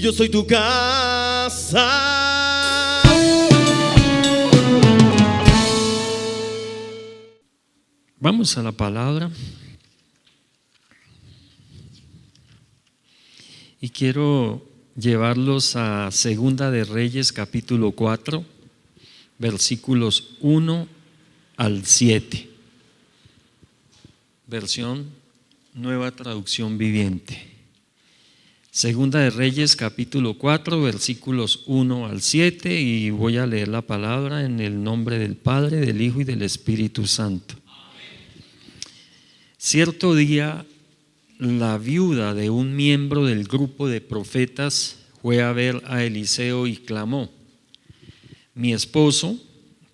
yo soy tu casa. Vamos a la palabra. Y quiero llevarlos a Segunda de Reyes, capítulo 4, versículos 1 al 7. Versión Nueva Traducción Viviente. Segunda de Reyes, capítulo 4, versículos 1 al 7, y voy a leer la palabra en el nombre del Padre, del Hijo y del Espíritu Santo. Cierto día, la viuda de un miembro del grupo de profetas fue a ver a Eliseo y clamó: mi esposo,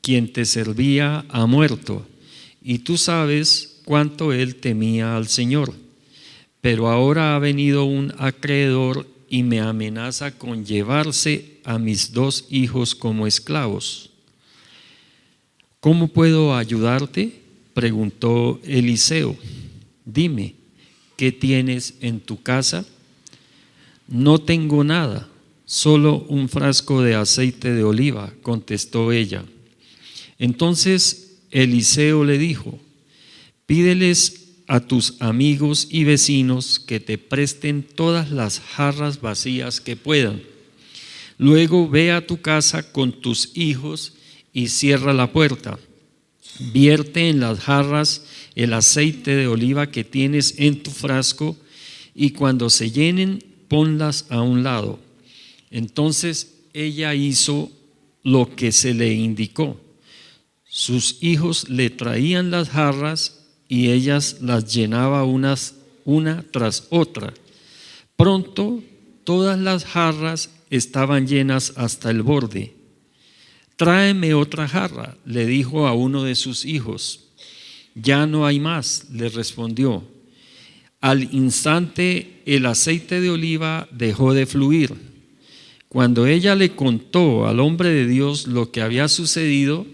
quien te servía, ha muerto, y tú sabes cuánto él temía al Señor. Pero ahora ha venido un acreedor y me amenaza con llevarse a mis 2 hijos como esclavos. ¿Cómo puedo ayudarte?, preguntó Eliseo. Dime, ¿qué tienes en tu casa? No tengo nada, solo un frasco de aceite de oliva, contestó ella. Entonces Eliseo le dijo: pídeles a tus amigos y vecinos que te presten todas las jarras vacías que puedan. Luego ve a tu casa con tus hijos y cierra la puerta. Vierte en las jarras el aceite de oliva que tienes en tu frasco, y cuando se llenen, ponlas a un lado. Entonces ella hizo lo que se le indicó. Sus hijos le traían las jarras y ellas las llenaba una tras otra. Pronto todas las jarras estaban llenas hasta el borde. Tráeme otra jarra, le dijo a uno de sus hijos. Ya no hay más, le respondió. Al instante el aceite de oliva dejó de fluir. Cuando ella le contó al hombre de Dios lo que había sucedido,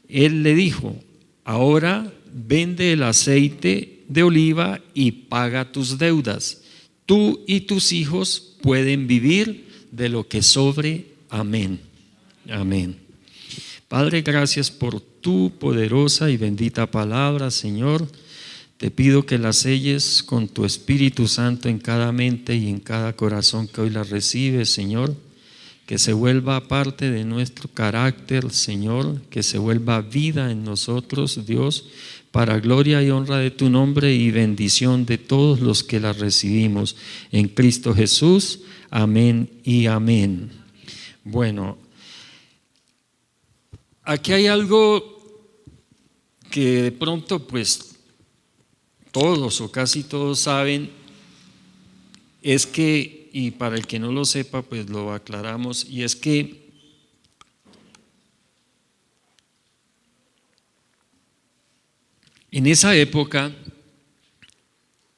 él le dijo: ahora vende el aceite de oliva y paga tus deudas. Tú y tus hijos pueden vivir de lo que sobre. Amén. Amén. Padre, gracias por tu poderosa y bendita palabra, Señor. Te pido que la selles con tu Espíritu Santo en cada mente y en cada corazón que hoy la recibe, Señor. Que se vuelva parte de nuestro carácter, Señor. Que se vuelva vida en nosotros, Dios, para gloria y honra de tu nombre y bendición de todos los que la recibimos. En Cristo Jesús. Amén y amén. Bueno, aquí hay algo que de pronto pues todos o casi todos saben, es que, y para el que no lo sepa pues lo aclaramos, y es que en esa época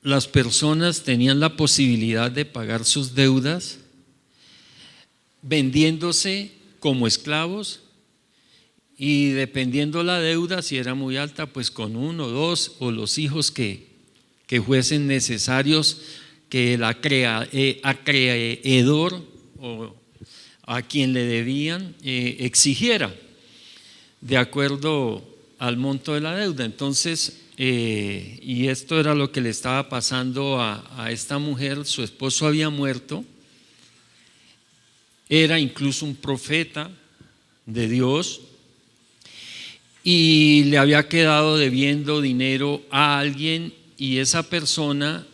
las personas tenían la posibilidad de pagar sus deudas vendiéndose como esclavos. Y dependiendo la deuda, si era muy alta, pues con 1, 2 o los hijos que fuesen necesarios que el acreedor o a quien le debían exigiera de acuerdo al monto de la deuda. Entonces, y esto era lo que le estaba pasando a esta mujer. Su esposo había muerto, era incluso un profeta de Dios, y le había quedado debiendo dinero a alguien, y esa persona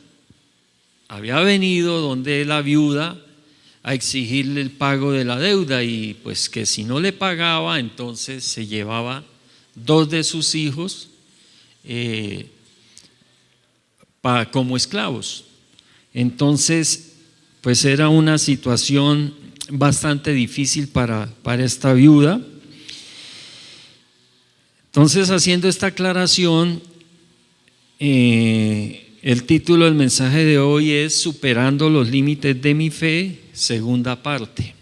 había venido donde la viuda a exigirle el pago de la deuda, y pues que si no le pagaba, entonces se llevaba 2 de sus hijos como esclavos. Entonces pues era una situación bastante difícil para esta viuda. Entonces, haciendo esta aclaración, el título del mensaje de hoy es Superando los límites de mi fe, segunda parte.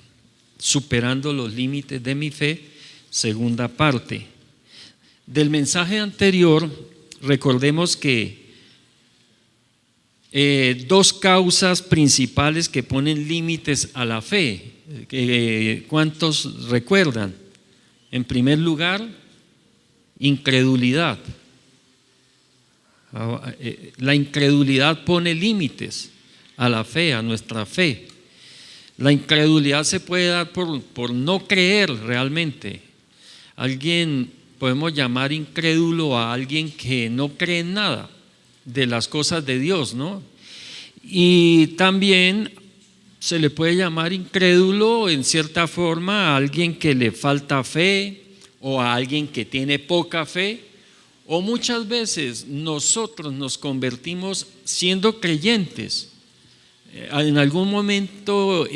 Superando los límites de mi fe, segunda parte. Del mensaje anterior, recordemos que dos causas principales que ponen límites a la fe. ¿Cuántos recuerdan? En primer lugar, incredulidad. La incredulidad pone límites a la fe, a nuestra fe. La incredulidad se puede dar por no creer realmente. Podemos llamar incrédulo a alguien que no cree en nada de las cosas de Dios, ¿no? Y también se le puede llamar incrédulo en cierta forma a alguien que le falta fe o a alguien que tiene poca fe. O muchas veces nosotros nos convertimos siendo creyentes. En algún momento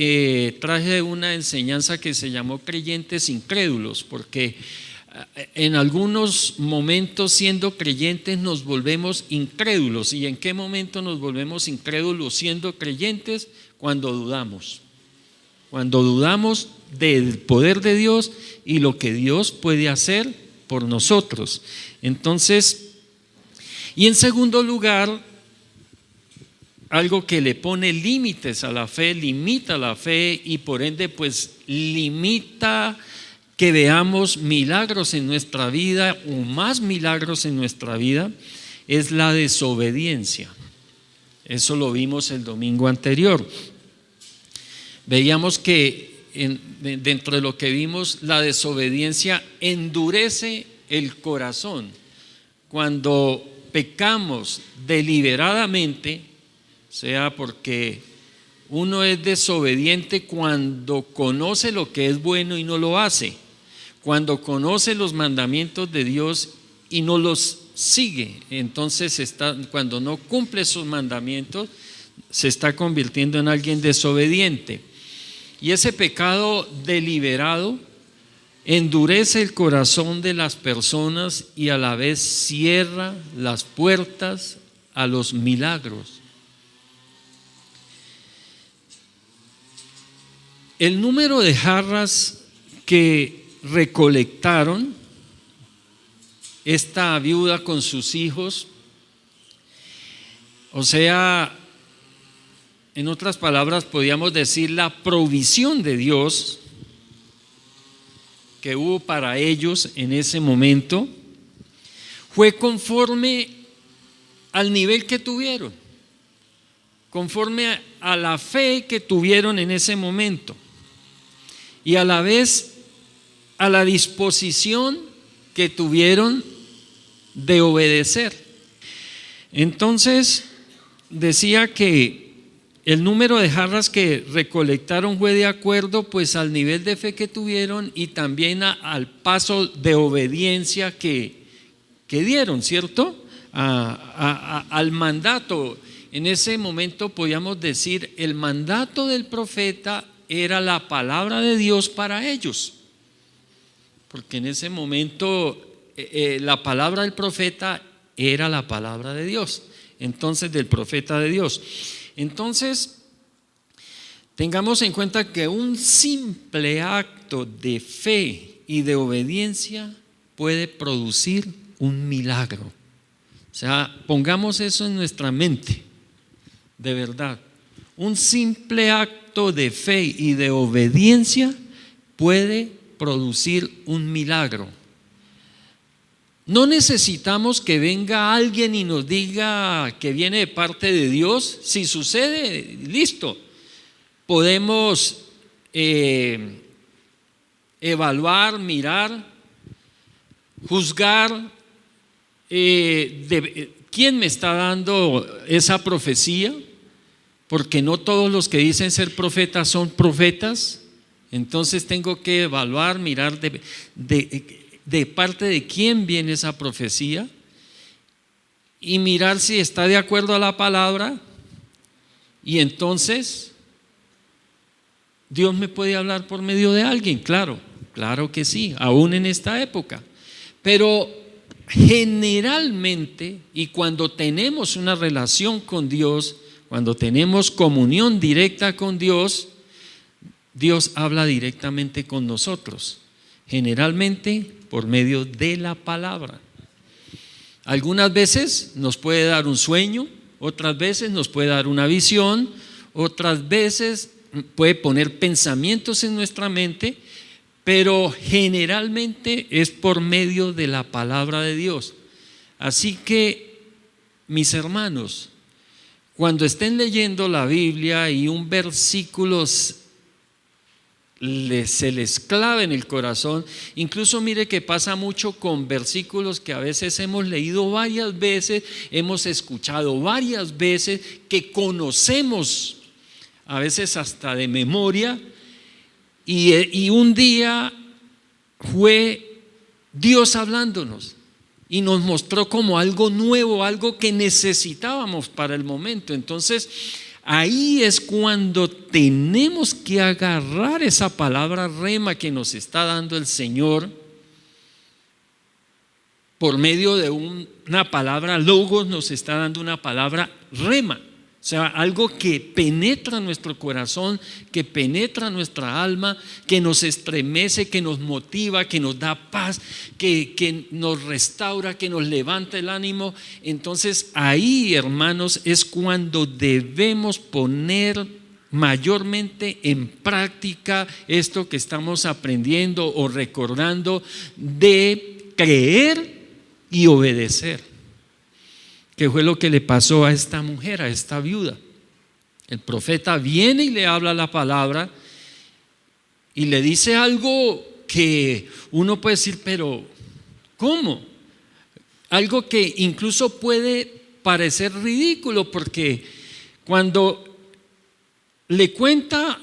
traje una enseñanza que se llamó creyentes incrédulos, porque en algunos momentos siendo creyentes nos volvemos incrédulos. ¿Y en qué momento nos volvemos incrédulos siendo creyentes? Cuando dudamos. Cuando dudamos del poder de Dios y lo que Dios puede hacer por nosotros. Entonces, y en segundo lugar, algo que le pone límites a la fe, limita la fe y por ende pues limita que veamos milagros en nuestra vida o más milagros en nuestra vida, es la desobediencia. Eso lo vimos el domingo anterior. Veíamos que dentro de lo que vimos, la desobediencia endurece el corazón. Cuando pecamos deliberadamente, sea porque uno es desobediente cuando conoce lo que es bueno y no lo hace, cuando conoce los mandamientos de Dios y no los sigue, entonces cuando no cumple sus mandamientos, se está convirtiendo en alguien desobediente. Y ese pecado deliberado endurece el corazón de las personas y a la vez cierra las puertas a los milagros. El número de jarras que recolectaron esta viuda con sus hijos, o sea, en otras palabras podríamos decir la provisión de Dios que hubo para ellos en ese momento, fue conforme al nivel que tuvieron, conforme a la fe que tuvieron en ese momento y a la vez a la disposición que tuvieron de obedecer. Entonces decía que el número de jarras que recolectaron fue de acuerdo pues al nivel de fe que tuvieron y también al paso de obediencia que dieron, ¿cierto? Al mandato. En ese momento podíamos decir el mandato del profeta era la palabra de Dios para ellos, porque en ese momento la palabra del profeta era la palabra de Dios, entonces del profeta de Dios. Entonces, tengamos en cuenta que un simple acto de fe y de obediencia puede producir un milagro. O sea, pongamos eso en nuestra mente, de verdad. Un simple acto de fe y de obediencia puede producir un milagro. No necesitamos que venga alguien y nos diga que viene de parte de Dios. Si sucede, listo. Podemos evaluar, mirar, juzgar quién me está dando esa profecía, porque no todos los que dicen ser profetas son profetas. Entonces tengo que evaluar, mirar de parte de quién viene esa profecía y mirar si está de acuerdo a la palabra, y entonces Dios me puede hablar por medio de alguien, claro que sí, aún en esta época. Pero generalmente, y cuando tenemos una relación con Dios, cuando tenemos comunión directa con Dios, Dios habla directamente con nosotros, generalmente por medio de la palabra. Algunas veces nos puede dar un sueño, otras veces nos puede dar una visión, otras veces puede poner pensamientos en nuestra mente, pero generalmente es por medio de la palabra de Dios. Así que, mis hermanos, cuando estén leyendo la Biblia y un versículo se les clave en el corazón, incluso mire que pasa mucho con versículos que a veces hemos leído varias veces, hemos escuchado varias veces, que conocemos a veces hasta de memoria, y un día fue Dios hablándonos y nos mostró como algo nuevo, algo que necesitábamos para el momento. Entonces ahí es cuando tenemos que agarrar esa palabra rema que nos está dando el Señor por medio de una palabra logos, nos está dando una palabra rema. O sea, algo que penetra nuestro corazón, que penetra nuestra alma, que nos estremece, que nos motiva, que nos da paz, que nos restaura, que nos levanta el ánimo. Entonces ahí, hermanos, es cuando debemos poner mayormente en práctica esto que estamos aprendiendo o recordando, de creer y obedecer. ¿Qué fue lo que le pasó a esta mujer, a esta viuda? El profeta viene y le habla la palabra y le dice algo que uno puede decir, pero ¿cómo? Algo que incluso puede parecer ridículo, porque cuando le cuenta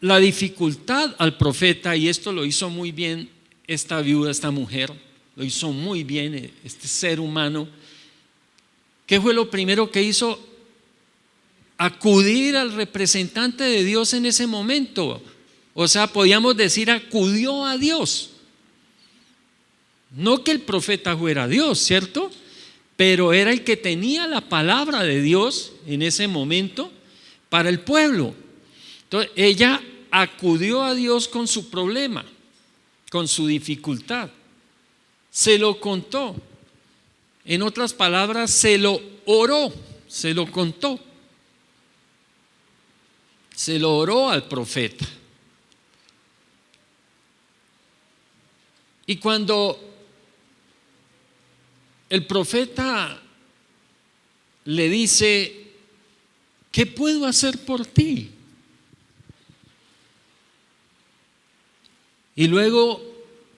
la dificultad al profeta, y esto lo hizo muy bien esta viuda, esta mujer, lo hizo muy bien este ser humano. ¿Qué fue lo primero que hizo? Acudir al representante de Dios en ese momento. O sea, podíamos decir, acudió a Dios. No que el profeta fuera Dios, ¿cierto? Pero era el que tenía la palabra de Dios en ese momento para el pueblo. Entonces ella acudió a Dios con su problema, con su dificultad. Se lo contó. En otras palabras, se lo oró, se lo contó, se lo oró al profeta. Y cuando el profeta le dice, ¿qué puedo hacer por ti? Y luego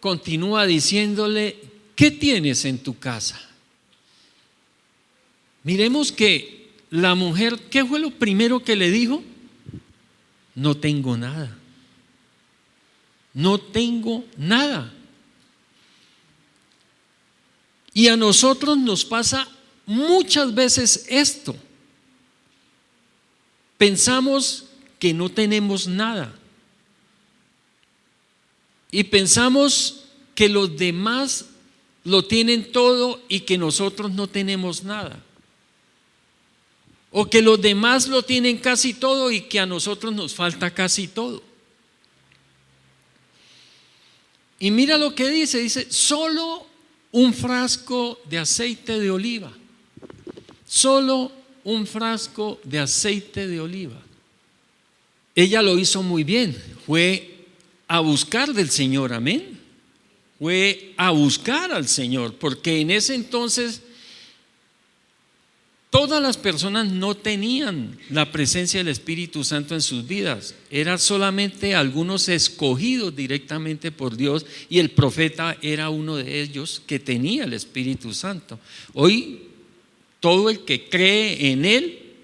continúa diciéndole, ¿qué tienes en tu casa? Miremos que la mujer, ¿qué fue lo primero que le dijo? No tengo nada. No tengo nada. Y a nosotros nos pasa muchas veces esto. Pensamos que no tenemos nada. Y pensamos que los demás lo tienen todo y que nosotros no tenemos nada. O que los demás lo tienen casi todo y que a nosotros nos falta casi todo. Y mira lo que dice, solo un frasco de aceite de oliva. Solo un frasco de aceite de oliva. Ella lo hizo muy bien, fue a buscar del Señor, amén. Fue a buscar al Señor, porque en ese entonces todas las personas no tenían la presencia del Espíritu Santo en sus vidas. Eran solamente algunos escogidos directamente por Dios, y el profeta era uno de ellos que tenía el Espíritu Santo. Hoy todo el que cree en Él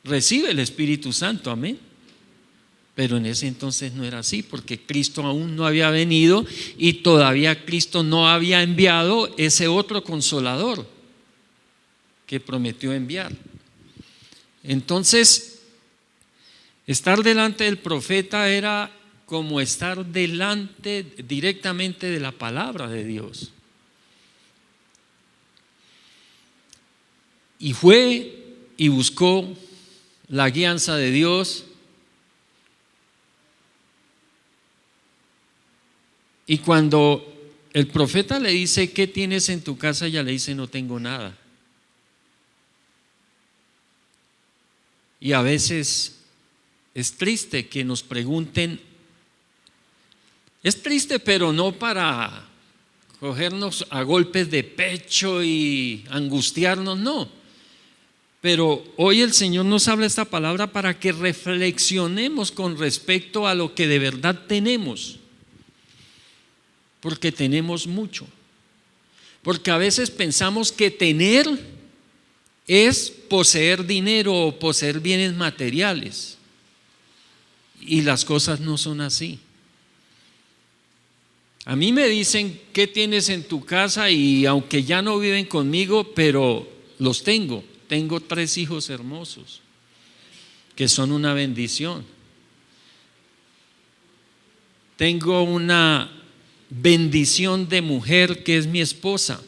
recibe el Espíritu Santo, amén. Pero en ese entonces no era así, porque Cristo aún no había venido y todavía Cristo no había enviado ese otro consolador que prometió enviar. Entonces, estar delante del profeta era como estar delante directamente de la palabra de Dios. Y fue y buscó la guianza de Dios. Y cuando el profeta le dice, ¿qué tienes en tu casa? Ella le dice, no tengo nada. Y a veces es triste que nos pregunten, es triste, pero no para cogernos a golpes de pecho y angustiarnos, no. Pero hoy el Señor nos habla esta palabra para que reflexionemos con respecto a lo que de verdad tenemos, porque tenemos mucho. Porque a veces pensamos que tener es poseer dinero o poseer bienes materiales, y las cosas no son así. A mí me dicen qué tienes en tu casa, y aunque ya no viven conmigo, pero los tengo. Tengo 3 hijos hermosos que son una bendición. Tengo una bendición de mujer que es mi esposa.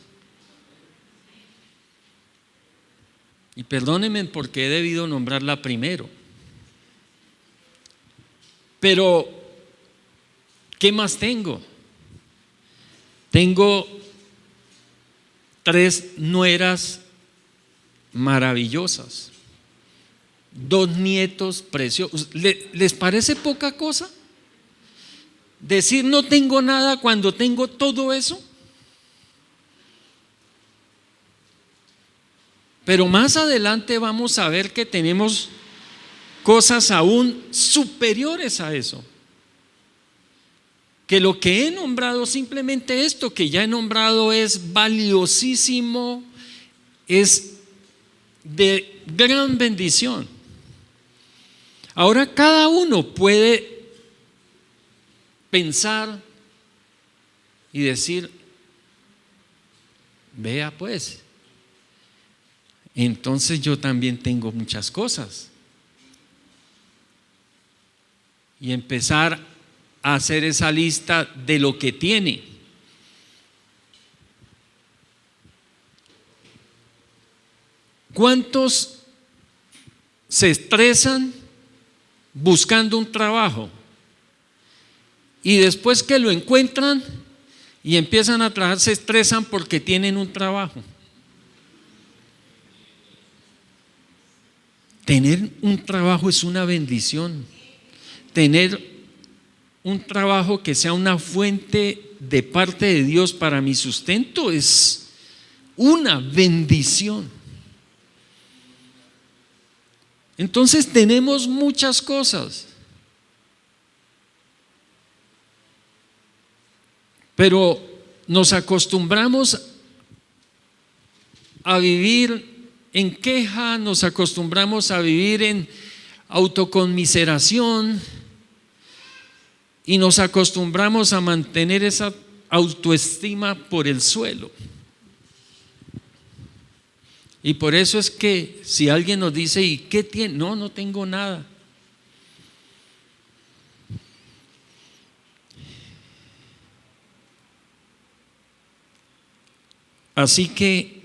Y perdónenme porque he debido nombrarla primero. Pero, ¿qué más tengo? Tengo 3 nueras maravillosas, 2 nietos preciosos. ¿Les parece poca cosa decir no tengo nada cuando tengo todo eso? Pero más adelante vamos a ver que tenemos cosas aún superiores a eso. Que lo que he nombrado, simplemente esto que ya he nombrado, es valiosísimo, es de gran bendición. Ahora cada uno puede pensar y decir, vea pues, entonces yo también tengo muchas cosas. Y empezar a hacer esa lista de lo que tiene. ¿Cuántos se estresan buscando un trabajo y después que lo encuentran y empiezan a trabajar se estresan porque tienen un trabajo? Tener un trabajo es una bendición. Tener un trabajo que sea una fuente de parte de Dios para mi sustento es una bendición. Entonces tenemos muchas cosas, pero nos acostumbramos a vivir en queja, nos acostumbramos a vivir en autoconmiseración y nos acostumbramos a mantener esa autoestima por el suelo. Y por eso es que si alguien nos dice, ¿y qué tiene? No, no tengo nada. Así que,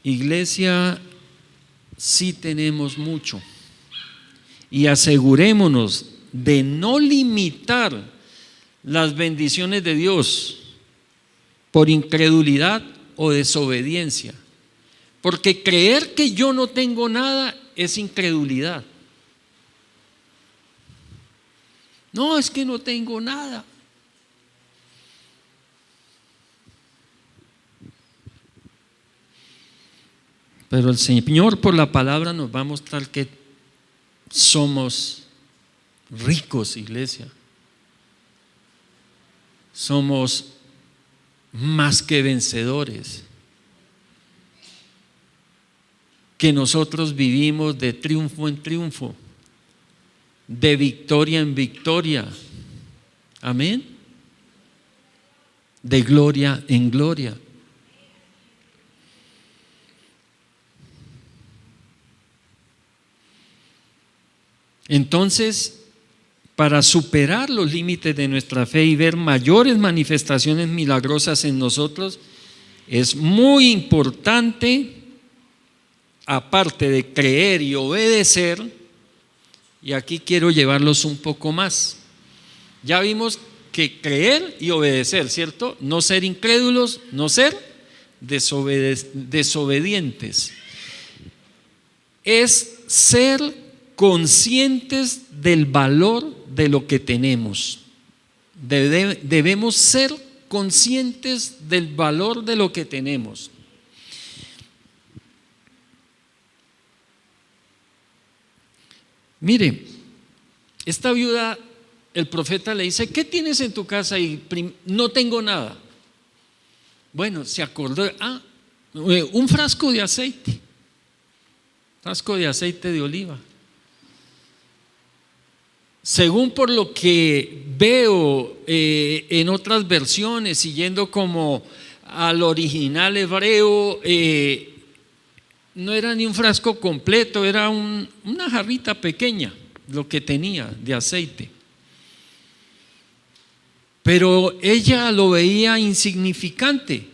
iglesia, sí tenemos mucho. Y asegurémonos de no limitar las bendiciones de Dios por incredulidad o desobediencia. Porque creer que yo no tengo nada es incredulidad. No, es que no tengo nada. Pero el Señor por la palabra nos va a mostrar que somos ricos, iglesia. Somos más que vencedores. Que nosotros vivimos de triunfo en triunfo, de victoria en victoria. Amén. De gloria en gloria. Entonces, para superar los límites de nuestra fe y ver mayores manifestaciones milagrosas en nosotros, es muy importante, aparte de creer y obedecer, y aquí quiero llevarlos un poco más. Ya vimos que creer y obedecer, ¿cierto? No ser incrédulos, no ser desobedientes. Es ser conscientes del valor de lo que tenemos. Debemos ser conscientes del valor de lo que tenemos. Mire, esta viuda, el profeta le dice: ¿qué tienes en tu casa? Y no tengo nada. Bueno, se acordó, un frasco de aceite de oliva. Según por lo que veo en otras versiones, siguiendo como al original hebreo, no era ni un frasco completo, era una jarrita pequeña lo que tenía de aceite. Pero ella lo veía insignificante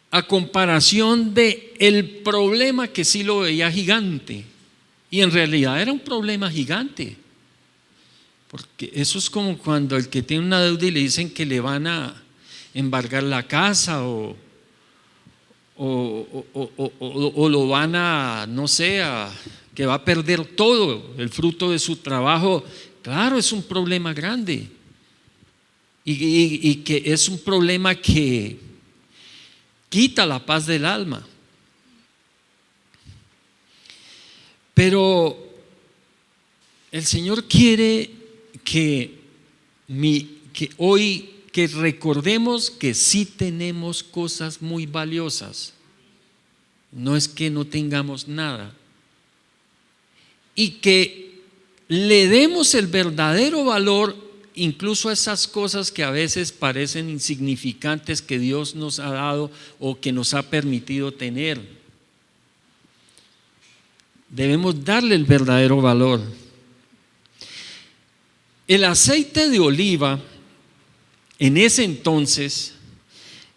a comparación de el problema que sí lo veía gigante. Y en realidad era un problema gigante, porque eso es como cuando el que tiene una deuda y le dicen que le van a embargar la casa o lo van a, no sé, que va a perder todo el fruto de su trabajo. Claro, es un problema grande y que es un problema que quita la paz del alma. Pero el Señor quiere que hoy que recordemos que sí tenemos cosas muy valiosas. No es que no tengamos nada. Y que le demos el verdadero valor incluso a esas cosas que a veces parecen insignificantes que Dios nos ha dado o que nos ha permitido tener. Debemos darle el verdadero valor. El aceite de oliva en ese entonces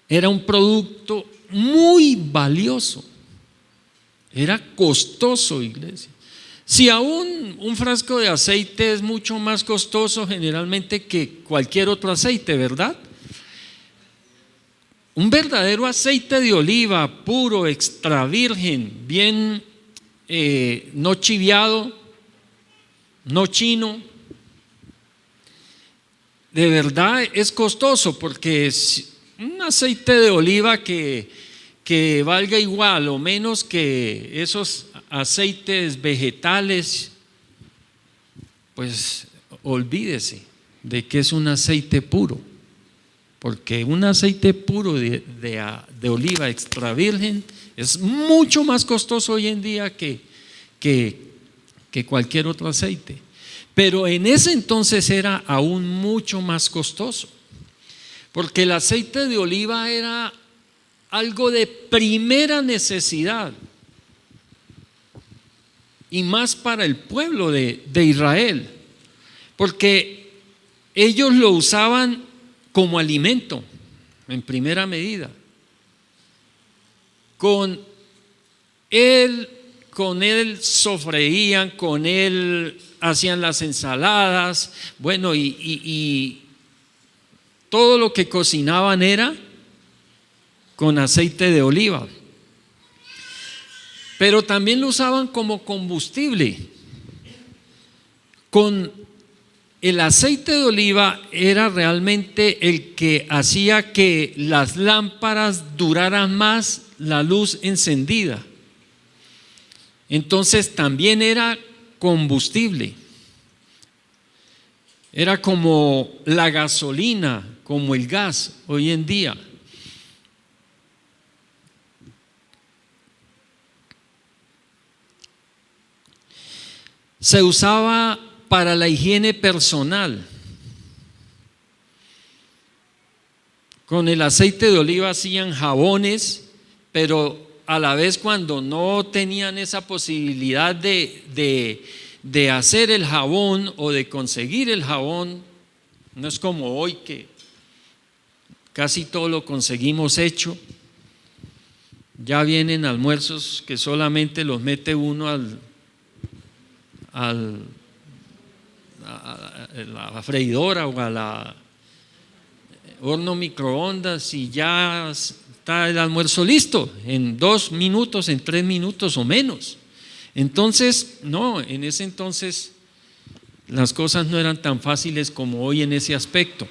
era un producto muy valioso, era costoso, iglesia. Si aún un frasco de aceite es mucho más costoso generalmente que cualquier otro aceite, ¿verdad? Un verdadero aceite de oliva puro, extra virgen, bien no chiviado, no chino, de verdad es costoso, porque un aceite de oliva que valga igual o menos que esos aceites vegetales, pues olvídese de que es un aceite puro, porque un aceite puro de oliva extra virgen es mucho más costoso hoy en día que cualquier otro aceite. Pero en ese entonces era aún mucho más costoso, porque el aceite de oliva era algo de primera necesidad, y más para el pueblo de Israel, porque ellos lo usaban como alimento en primera medida. Con él sofreían, con él hacían las ensaladas, bueno, y todo lo que cocinaban era con aceite de oliva. Pero también lo usaban como combustible. Con el aceite de oliva era realmente el que hacía que las lámparas duraran más la luz encendida. Entonces también era combustible. Era como la gasolina, como el gas hoy en día. Se usaba para la higiene personal. Con el aceite de oliva hacían jabones, pero a la vez cuando no tenían esa posibilidad de hacer el jabón o de conseguir el jabón, no es como hoy que casi todo lo conseguimos hecho. Ya vienen almuerzos que solamente los mete uno a la freidora o a la horno microondas y ya está el almuerzo listo, en 2 minutos, en 3 minutos o menos. Entonces, no, en ese entonces las cosas no eran tan fáciles como hoy en ese aspecto.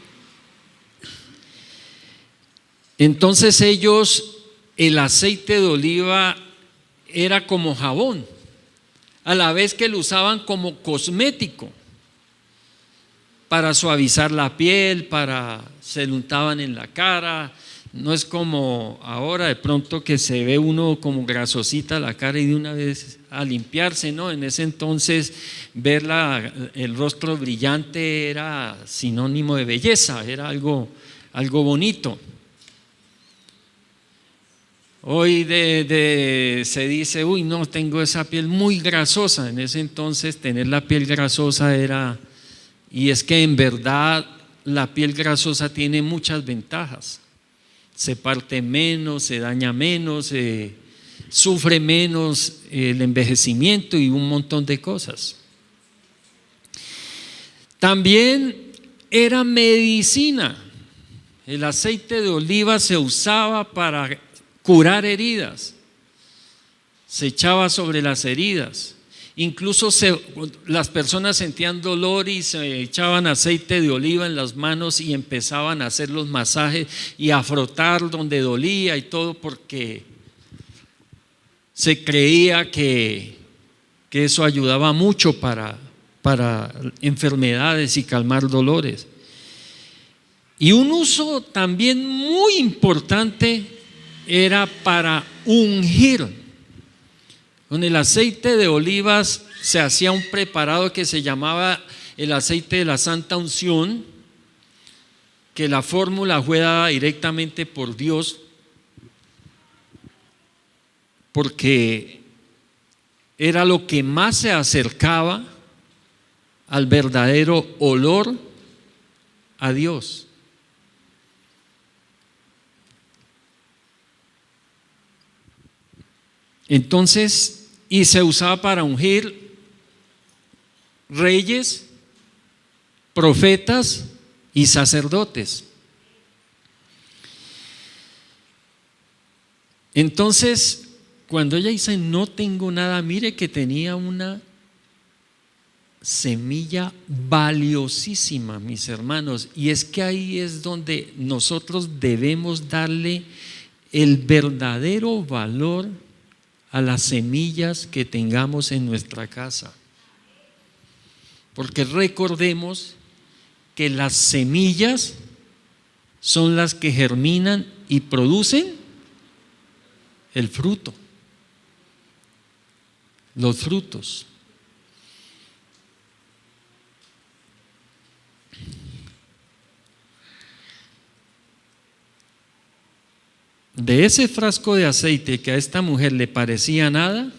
Entonces el aceite de oliva era como jabón, a la vez que lo usaban como cosmético, para suavizar la piel, se lo untaban en la cara. No es como ahora de pronto que se ve uno como grasosita la cara y de una vez a limpiarse, ¿no? En ese entonces ver el rostro brillante era sinónimo de belleza, era algo bonito. Hoy se dice, uy, no, tengo esa piel muy grasosa. En ese entonces tener la piel grasosa era, y es que en verdad la piel grasosa tiene muchas ventajas. Se parte menos, se daña menos, sufre menos el envejecimiento y un montón de cosas. También era medicina. El aceite de oliva se usaba para curar heridas, se echaba sobre las heridas. Incluso las personas sentían dolor y se echaban aceite de oliva en las manos y empezaban a hacer los masajes y a frotar donde dolía y todo, porque se creía que eso ayudaba mucho para enfermedades y calmar dolores. Y un uso también muy importante era para ungir. Con el aceite de olivas se hacía un preparado que se llamaba el aceite de la Santa Unción, que la fórmula fue dada directamente por Dios, porque era lo que más se acercaba al verdadero olor a Dios. Entonces, y se usaba para ungir reyes, profetas y sacerdotes. Entonces, cuando ella dice no tengo nada, mire que tenía una semilla valiosísima, mis hermanos, y es que ahí es donde nosotros debemos darle el verdadero valor a las semillas que tengamos en nuestra casa, porque recordemos que las semillas son las que germinan y producen el fruto, los frutos. De ese frasco de aceite que a esta mujer le parecía nada,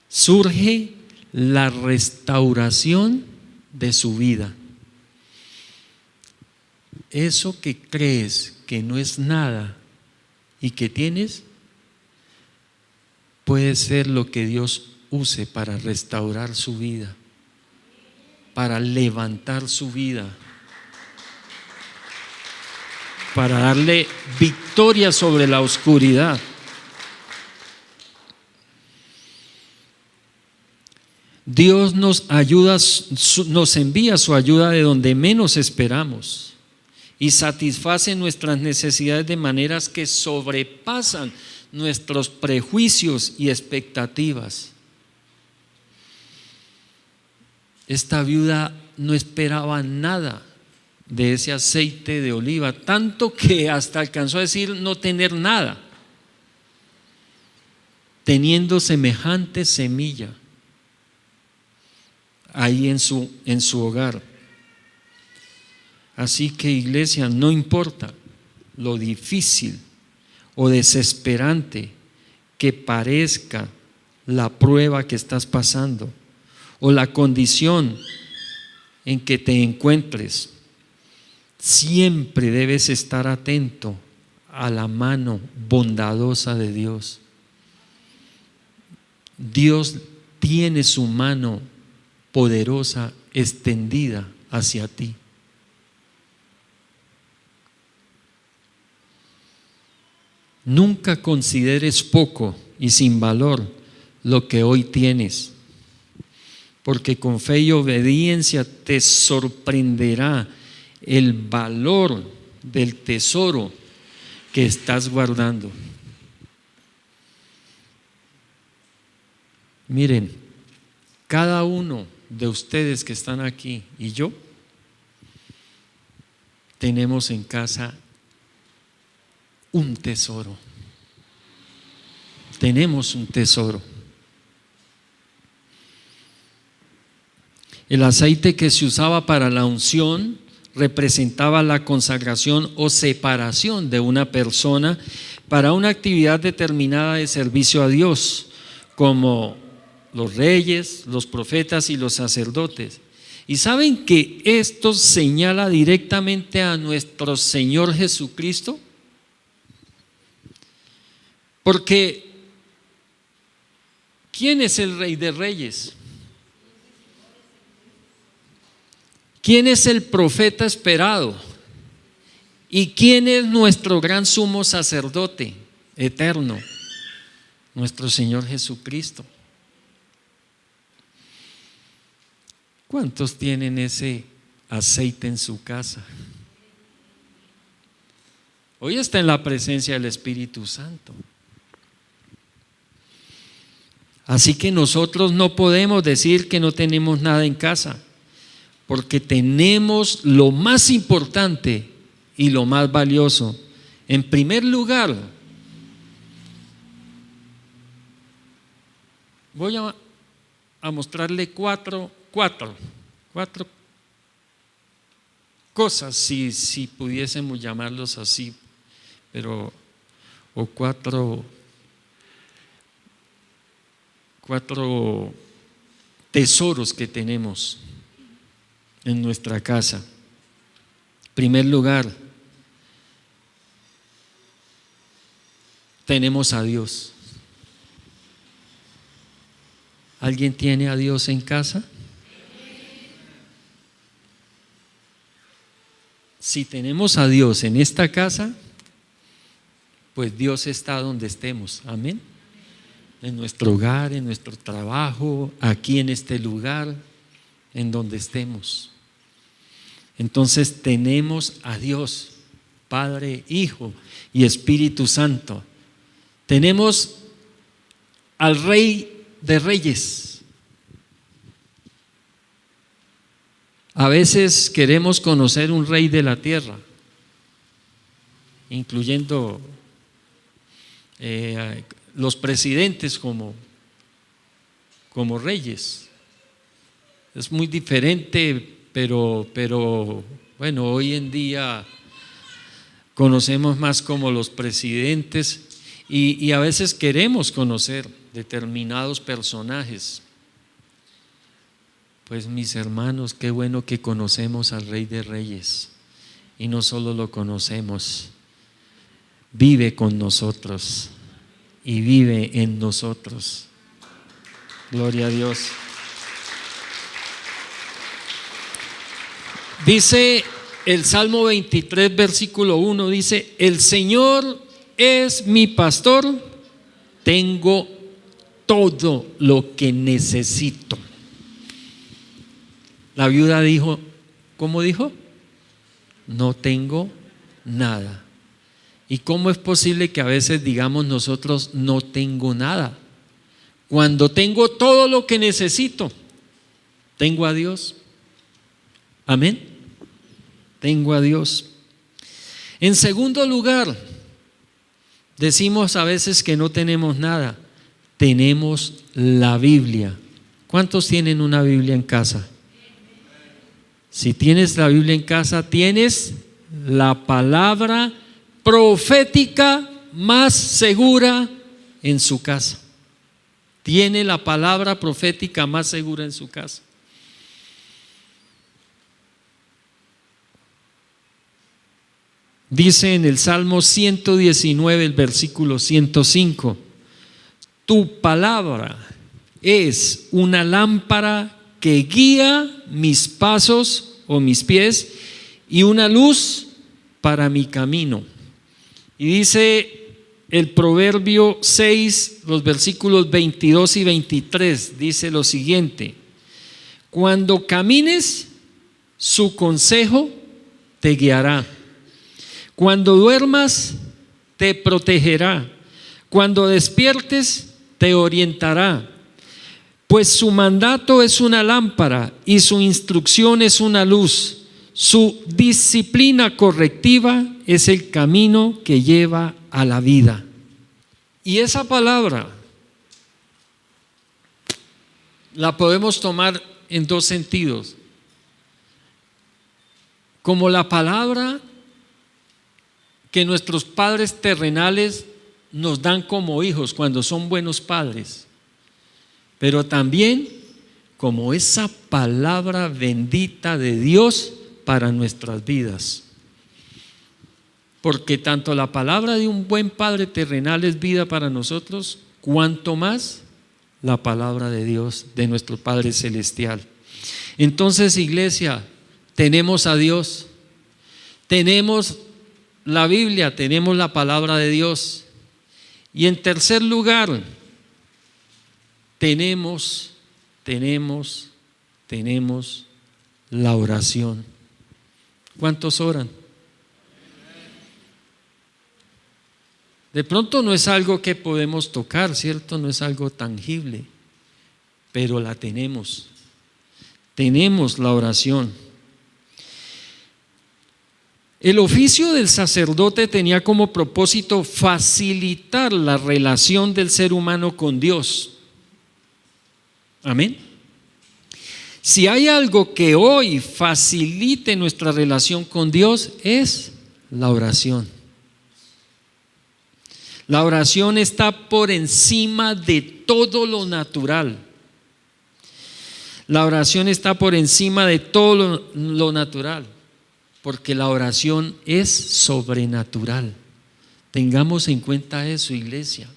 surge la restauración de su vida. Eso que crees que no es nada y que tienes, puede ser lo que Dios use para restaurar su vida, para levantar su vida, para darle victoria sobre la oscuridad. Dios nos ayuda, nos envía su ayuda de donde menos esperamos y satisface nuestras necesidades de maneras que sobrepasan nuestros prejuicios y expectativas. Esta viuda no esperaba nada de ese aceite de oliva, tanto que hasta alcanzó a decir no tener nada, teniendo semejante semilla ahí en su hogar. Así que, iglesia, no importa lo difícil o desesperante que parezca la prueba que estás pasando o la condición en que te encuentres, siempre debes estar atento a la mano bondadosa de Dios. Dios tiene su mano poderosa extendida hacia ti. Nunca consideres poco y sin valor lo que hoy tienes, porque con fe y obediencia te sorprenderá el valor del tesoro que estás guardando. Miren, cada uno de ustedes que están aquí y yo tenemos en casa un tesoro. Tenemos un tesoro. El aceite que se usaba para la unción representaba la consagración o separación de una persona para una actividad determinada de servicio a Dios, como los reyes, los profetas y los sacerdotes. Y saben que esto señala directamente a nuestro Señor Jesucristo, porque ¿quién es el Rey de Reyes? ¿Quién es el profeta esperado? ¿Y quién es nuestro gran sumo sacerdote eterno? Nuestro Señor Jesucristo. ¿Cuántos tienen ese aceite en su casa? Hoy está en la presencia del Espíritu Santo. Así que nosotros no podemos decir que no tenemos nada en casa, porque tenemos lo más importante y lo más valioso. En primer lugar, voy a mostrarle cuatro cosas, si pudiésemos llamarlos así, o cuatro tesoros que tenemos en nuestra casa. En primer lugar, tenemos a Dios. ¿Alguien tiene a Dios en casa? Si tenemos a Dios en esta casa, pues Dios está donde estemos. Amén. En nuestro hogar, en nuestro trabajo, aquí en este lugar, en donde estemos. Entonces tenemos a Dios, Padre, Hijo y Espíritu Santo. Tenemos al Rey de Reyes. A veces queremos conocer un rey de la tierra, incluyendo los presidentes como reyes. Es muy diferente, pero bueno, hoy en día conocemos más como los presidentes y a veces queremos conocer determinados personajes. Pues mis hermanos, qué bueno que conocemos al Rey de Reyes, y no solo lo conocemos, vive con nosotros y vive en nosotros. Gloria a Dios. Dice el Salmo 23, versículo 1, dice: el Señor es mi pastor, tengo todo lo que necesito. La viuda dijo, ¿cómo dijo? No tengo nada. ¿Y cómo es posible que a veces digamos nosotros no tengo nada? Cuando tengo todo lo que necesito, tengo a Dios. Amén. Tengo a Dios. En segundo lugar, decimos a veces que no tenemos nada. Tenemos la Biblia. ¿Cuántos tienen una Biblia en casa? Si tienes la Biblia en casa, tienes la palabra profética más segura en su casa. Tiene la palabra profética más segura en su casa. Dice en el Salmo 119, el versículo 105: tu palabra es una lámpara que guía mis pasos o mis pies y una luz para mi camino. Y dice el Proverbio 6, los versículos 22 y 23, dice lo siguiente: cuando camines, su consejo te guiará. Cuando duermas, te protegerá. Cuando despiertes, te orientará. Pues su mandato es una lámpara y su instrucción es una luz. Su disciplina correctiva es el camino que lleva a la vida. Y esa palabra la podemos tomar en dos sentidos. Como la palabra que nuestros padres terrenales nos dan como hijos cuando son buenos padres, pero también como esa palabra bendita de Dios para nuestras vidas. Porque tanto la palabra de un buen padre terrenal es vida para nosotros, cuanto más la palabra de Dios, de nuestro Padre Celestial. Entonces, iglesia, tenemos a Dios, tenemos la Biblia, tenemos la palabra de Dios. Y en tercer lugar, tenemos la oración. ¿Cuántos oran? De pronto no es algo que podemos tocar, ¿cierto? No es algo tangible, pero la tenemos. Tenemos la oración. El oficio del sacerdote tenía como propósito facilitar la relación del ser humano con Dios. Amén. Si hay algo que hoy facilite nuestra relación con Dios, es la oración. La oración está por encima de todo lo natural. La oración está por encima de todo lo natural, porque la oración es sobrenatural. Tengamos en cuenta eso, iglesia.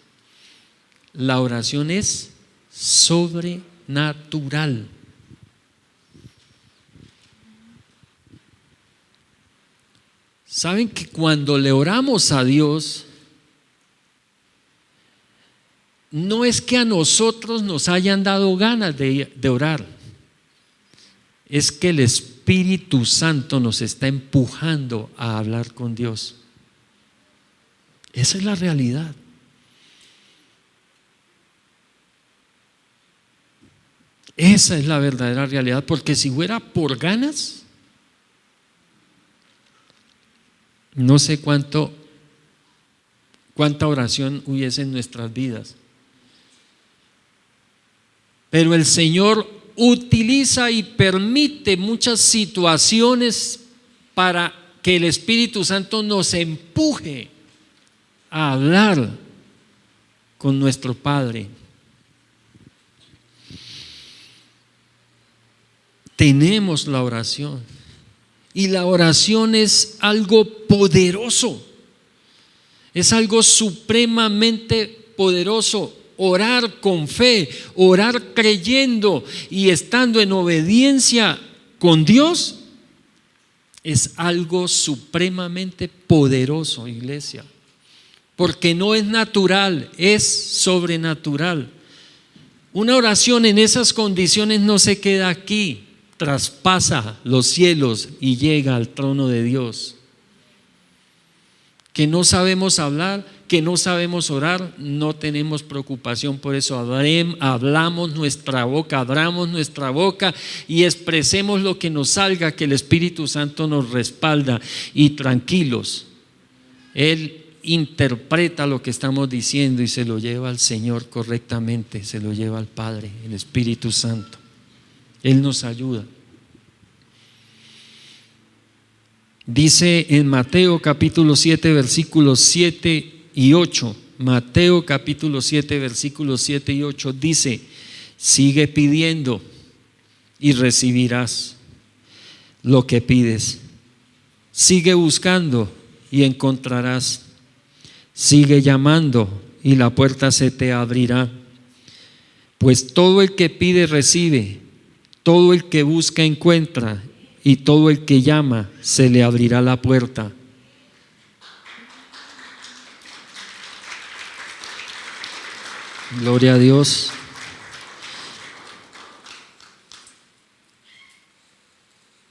La oración es sobrenatural. ¿Saben que cuando le oramos a Dios, no es que a nosotros nos hayan dado ganas de orar? Es que el Espíritu Santo nos está empujando a hablar con Dios. Esa es la realidad. Esa es la verdadera realidad, porque si fuera por ganas, no sé cuánta oración hubiese en nuestras vidas. Pero el Señor utiliza y permite muchas situaciones para que el Espíritu Santo nos empuje a hablar con nuestro Padre. Tenemos la oración, y la oración es algo poderoso, es algo supremamente poderoso. Orar con fe, orar creyendo y estando en obediencia con Dios es algo supremamente poderoso, iglesia, porque no es natural, es sobrenatural. Una oración en esas condiciones no se queda aquí, traspasa los cielos y llega al trono de Dios. Que no sabemos hablar, que no sabemos orar, no tenemos preocupación por eso. Abramos nuestra boca y expresemos lo que nos salga, que el Espíritu Santo nos respalda, y tranquilos, Él interpreta lo que estamos diciendo y se lo lleva al Señor correctamente, se lo lleva al Padre, el Espíritu Santo. Él nos ayuda. Dice en Mateo capítulo 7 versículos 7 y 8, Mateo capítulo 7 versículos 7 y 8 dice: sigue pidiendo y recibirás lo que pides. Sigue buscando y encontrarás. Sigue llamando y la puerta se te abrirá. Pues todo el que pide recibe, todo el que busca encuentra, y todo el que llama se le abrirá la puerta. Gloria a Dios.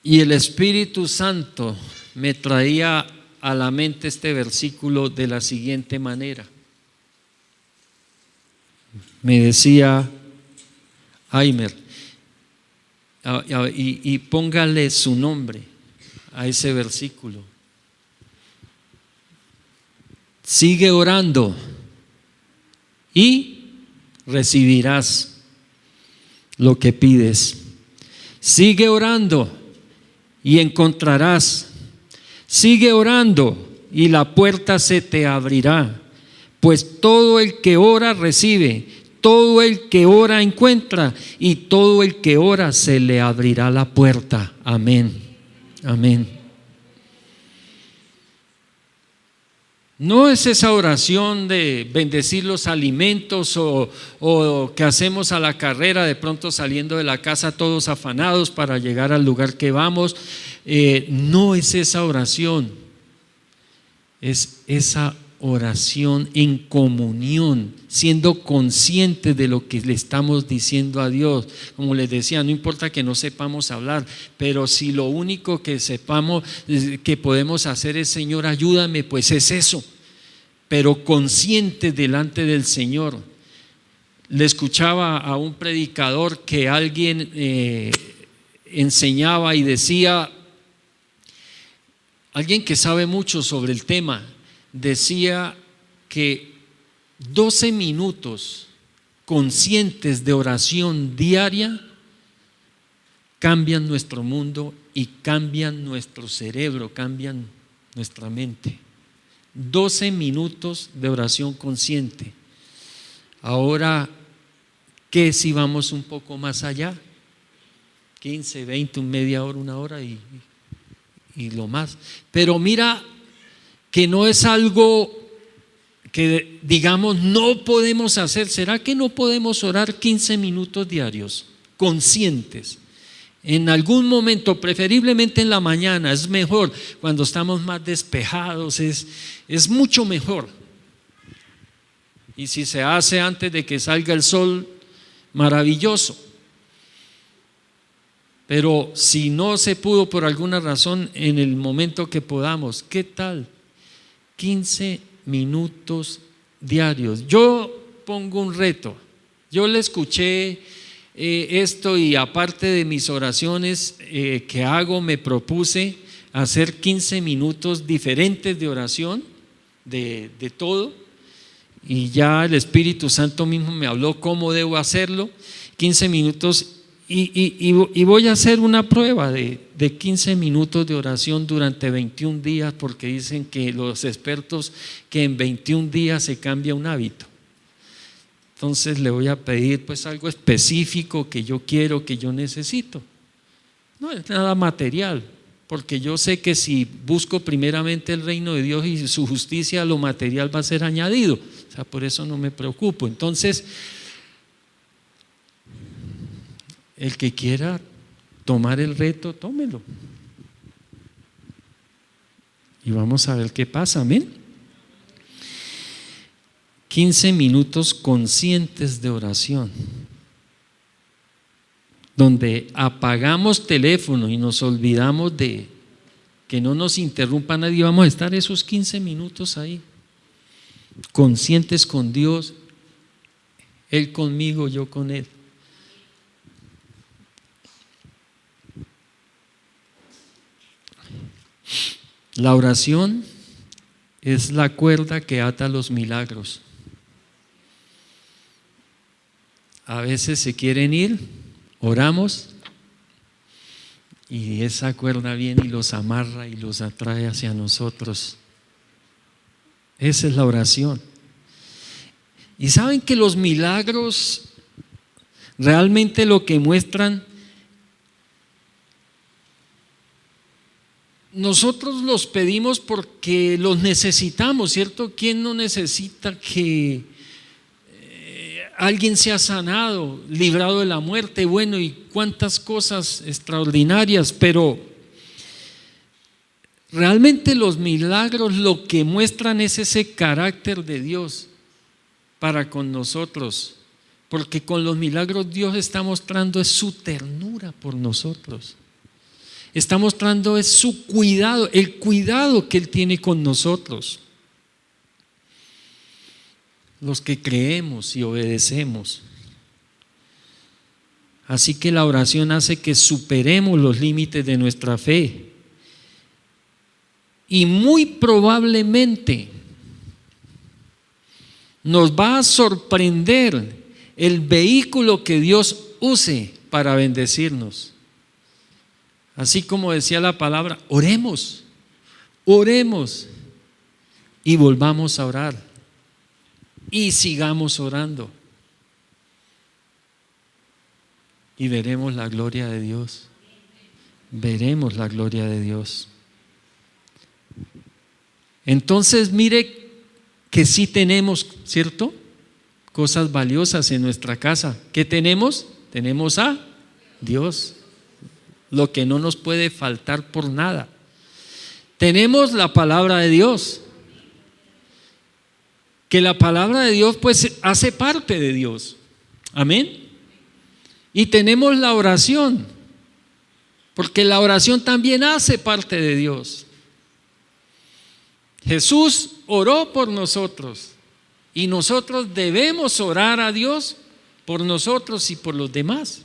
Y el Espíritu Santo me traía a la mente este versículo de la siguiente manera. Me decía Aimer, y póngale su nombre a ese versículo. Sigue orando y recibirás lo que pides. Sigue orando y encontrarás. Sigue orando y la puerta se te abrirá. Pues todo el que ora recibe, todo el que ora encuentra, y todo el que ora se le abrirá la puerta. Amén. Amén. No es esa oración de bendecir los alimentos o que hacemos a la carrera, de pronto saliendo de la casa todos afanados para llegar al lugar que vamos. No es esa oración, es esa oración en comunión, siendo conscientes de lo que le estamos diciendo a Dios. Como les decía, no importa que no sepamos hablar, pero si lo único que sepamos que podemos hacer es Señor, ayúdame, pues es eso, pero conscientes delante del Señor. Le escuchaba a un predicador que alguien enseñaba y decía, alguien que sabe mucho sobre el tema, decía que 12 minutos conscientes de oración diaria cambian nuestro mundo y cambian nuestro cerebro, cambian nuestra mente. 12 minutos de oración consciente. Ahora, ¿qué si vamos un poco más allá? 15, 20, media hora, una hora y lo más. Pero mira que no es algo que digamos no podemos hacer. ¿Será que no podemos orar 15 minutos diarios, conscientes? En algún momento, preferiblemente en la mañana, es mejor cuando estamos más despejados, es mucho mejor. Y si se hace antes de que salga el sol, maravilloso. Pero si no se pudo por alguna razón, en el momento que podamos, ¿qué tal? 15 minutos diarios. Yo pongo un reto. Yo le escuché esto y aparte de mis oraciones que hago, me propuse hacer 15 minutos diferentes de oración de todo, y ya el Espíritu Santo mismo me habló cómo debo hacerlo. 15 minutos y voy a hacer una prueba de 15 minutos de oración durante 21 días, porque dicen que los expertos que en 21 días se cambia un hábito. Entonces le voy a pedir pues algo específico que yo quiero, que yo necesito. No es nada material, porque yo sé que si busco primeramente el reino de Dios y su justicia, lo material va a ser añadido. O sea, por eso no me preocupo. Entonces, el que quiera tomar el reto, tómelo. Y vamos a ver qué pasa, amén. 15 minutos conscientes de oración, donde apagamos teléfono y nos olvidamos de que no nos interrumpa nadie. Vamos a estar esos 15 minutos ahí, conscientes con Dios, Él conmigo, yo con Él. La oración es la cuerda que ata los milagros. A veces se quieren ir, oramos y esa cuerda viene y los amarra y los atrae hacia nosotros. Esa es la oración. Y saben que los milagros realmente lo que muestran, nosotros los pedimos porque los necesitamos, ¿cierto? ¿Quién no necesita que alguien sea sanado, librado de la muerte? Bueno, y cuántas cosas extraordinarias, pero realmente los milagros lo que muestran es ese carácter de Dios para con nosotros, porque con los milagros Dios está mostrando es su ternura por nosotros. Está mostrando es su cuidado, el cuidado que Él tiene con nosotros, los que creemos y obedecemos. Así que la oración hace que superemos los límites de nuestra fe. Y muy probablemente nos va a sorprender el vehículo que Dios use para bendecirnos. Así como decía la palabra, oremos y volvamos a orar y sigamos orando y veremos la gloria de Dios. Veremos la gloria de Dios. Entonces mire que sí tenemos, ¿cierto?, cosas valiosas en nuestra casa. ¿Qué tenemos? Tenemos a Dios, lo que no nos puede faltar por nada. Tenemos la palabra de Dios, que la palabra de Dios pues hace parte de Dios. Amén. Y tenemos la oración, porque la oración también hace parte de Dios. Jesús oró por nosotros y nosotros debemos orar a Dios por nosotros y por los demás.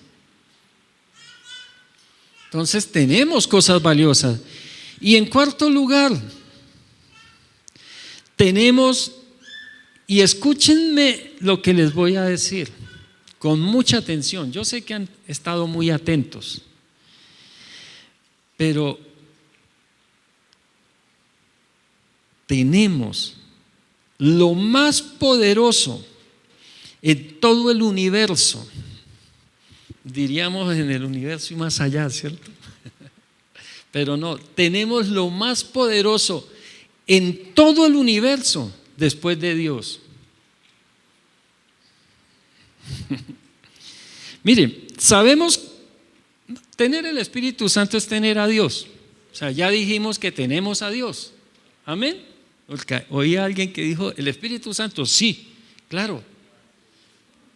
Entonces tenemos cosas valiosas. Y en cuarto lugar, tenemos, y escúchenme lo que les voy a decir con mucha atención. Yo sé que han estado muy atentos, pero tenemos lo más poderoso en todo el universo, diríamos en el universo y más allá, ¿cierto? Pero no, tenemos lo más poderoso en todo el universo después de Dios. Miren, sabemos, tener el Espíritu Santo es tener a Dios. O sea, ya dijimos que tenemos a Dios. Amén. Porque oí a alguien que dijo, ¿el Espíritu Santo? Sí, claro.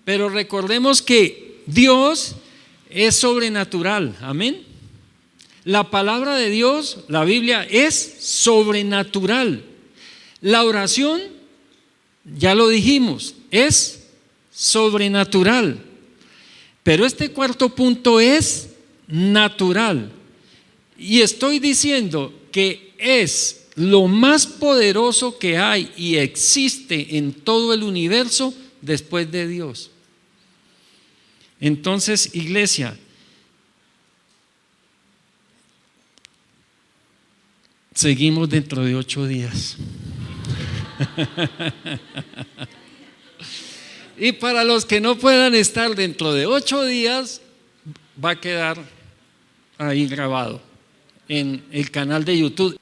Pero recordemos que Dios es sobrenatural. Amén. La palabra de Dios, la Biblia, es sobrenatural. La oración, ya lo dijimos, es sobrenatural. Pero este cuarto punto es natural. Y estoy diciendo que es lo más poderoso que hay y existe en todo el universo después de Dios. Entonces, iglesia, seguimos dentro de 8 días. Y para los que no puedan estar dentro de 8 días, va a quedar ahí grabado en el canal de YouTube.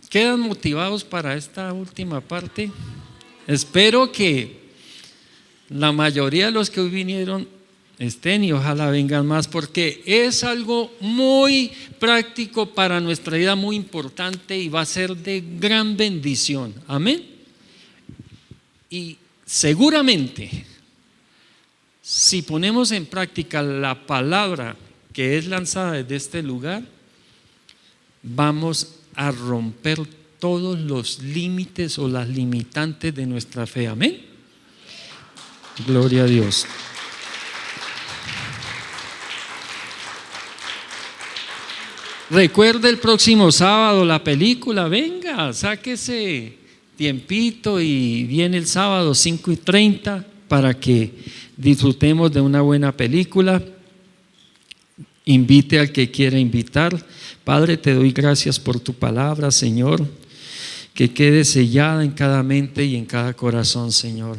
¿Quedan motivados para esta última parte? Espero que la mayoría de los que hoy vinieron estén y ojalá vengan más, porque es algo muy práctico para nuestra vida, muy importante y va a ser de gran bendición. Amén. Y seguramente, si ponemos en práctica la palabra que es lanzada desde este lugar, vamos a romper todos los límites o las limitantes de nuestra fe. Amén. Gloria a Dios. Recuerde el próximo sábado la película. Venga, sáquese tiempito y viene el sábado 5:30 para que disfrutemos de una buena película. Invite al que quiera invitar. Padre, te doy gracias por tu palabra, Señor, que quede sellada en cada mente y en cada corazón, Señor.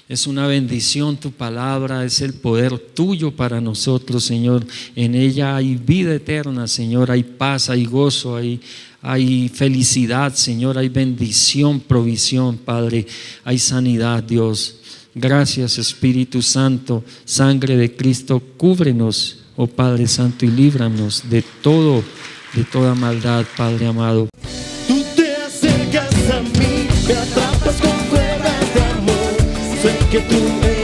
Es una bendición tu palabra, es el poder tuyo para nosotros, Señor. En ella hay vida eterna, Señor, hay paz, hay gozo, hay felicidad, Señor, hay bendición, provisión, Padre, hay sanidad, Dios. Gracias, Espíritu Santo, sangre de Cristo, cúbrenos, oh Padre Santo, y líbranos de toda maldad, Padre amado. Tú te acercas a mí, me atrapas con cuerdas de amor. sé que tú